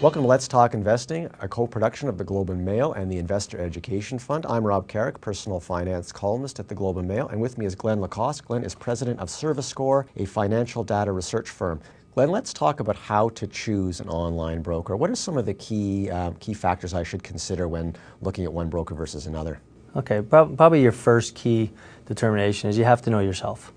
Welcome to Let's Talk Investing, a co-production of the Globe and Mail and the Investor Education Fund. I'm Rob Carrick, personal finance columnist at the Globe and Mail, and with me is Glen LaCoste. Glen is president of ServiceScore, a financial data research firm. Glen, let's talk about how to choose an online broker. What are some of the key factors I should consider when looking at one broker versus another? Okay, probably your first key determination is you have to know yourself.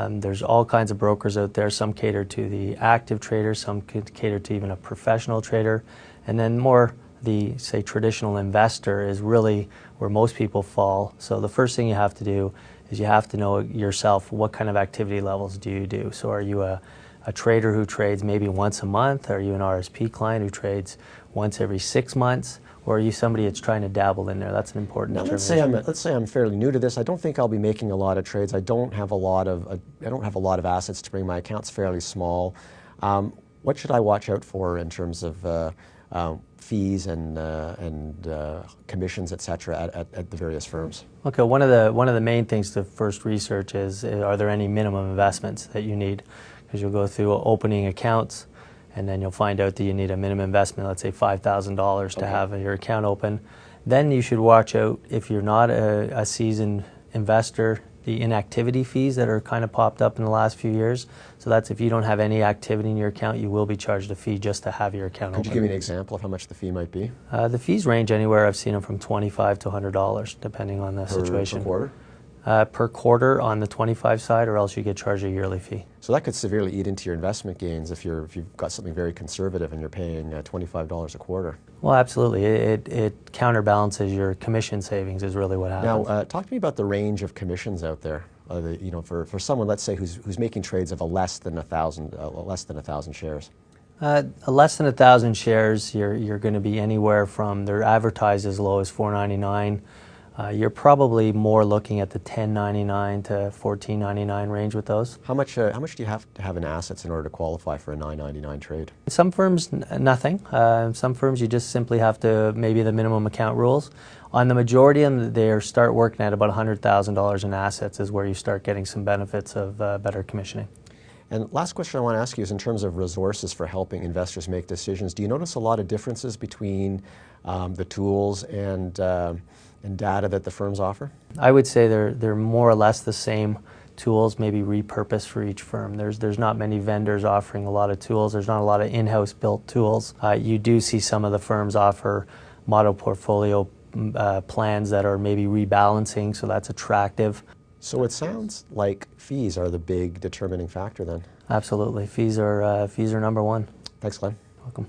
There's all kinds of brokers out there. Some cater to the active trader, some could cater to even a professional trader, and then more the, say, traditional investor is really where most people fall. So the first thing you have to do is you have to know yourself, what kind of activity levels do you do? So are you a trader who trades maybe once a month? Are you an RSP client who trades once every 6 months? Or are you somebody that's trying to dabble in there? That's an important determination. Let's say I'm fairly new to this. I don't think I'll be making a lot of trades. I don't have a lot of assets to bring. My account's fairly small. What should I watch out for in terms of fees and commissions, etc., at the various firms? Okay, one of the main things to first research is, are there any minimum investments that you need? Because you'll go through opening accounts, and then you'll find out that you need a minimum investment, let's say $5,000 to have your account open. Then you should watch out, if you're not a seasoned investor, the inactivity fees that are kind of popped up in the last few years. So that's if you don't have any activity in your account, you will be charged a fee just to have your account open. Could you give me an example of how much the fee might be? The fees range anywhere, I've seen them from $25 to $100, depending on the situation. Per quarter? Per quarter on the 25 side, or else you get charged a yearly fee. So that could severely eat into your investment gains if you've got something very conservative and you're paying $25 a quarter. Well, absolutely. It counterbalances your commission savings is really what happens. Now, talk to me about the range of commissions out there. For someone, let's say, who's making trades of less than 1,000 shares. Less than 1,000 shares, you're going to be anywhere from, they're advertised as low as $4.99. You're probably more looking at the $10.99 to $14.99 range with those. How much do you have to have in assets in order to qualify for a $9.99 trade? Some firms, nothing. Some firms you just simply have to, maybe the minimum account rules. On the majority of them, they start working at about $100,000 in assets is where you start getting some benefits of better commissioning. And last question I want to ask you is in terms of resources for helping investors make decisions. Do you notice a lot of differences between the tools and data that the firms offer? I would say they're more or less the same tools, maybe repurposed for each firm. There's not many vendors offering a lot of tools. There's not a lot of in-house built tools. You do see some of the firms offer model portfolio plans that are maybe rebalancing, so that's attractive. So it sounds like fees are the big determining factor then. Absolutely. Fees are number one. Thanks, Glen. Welcome.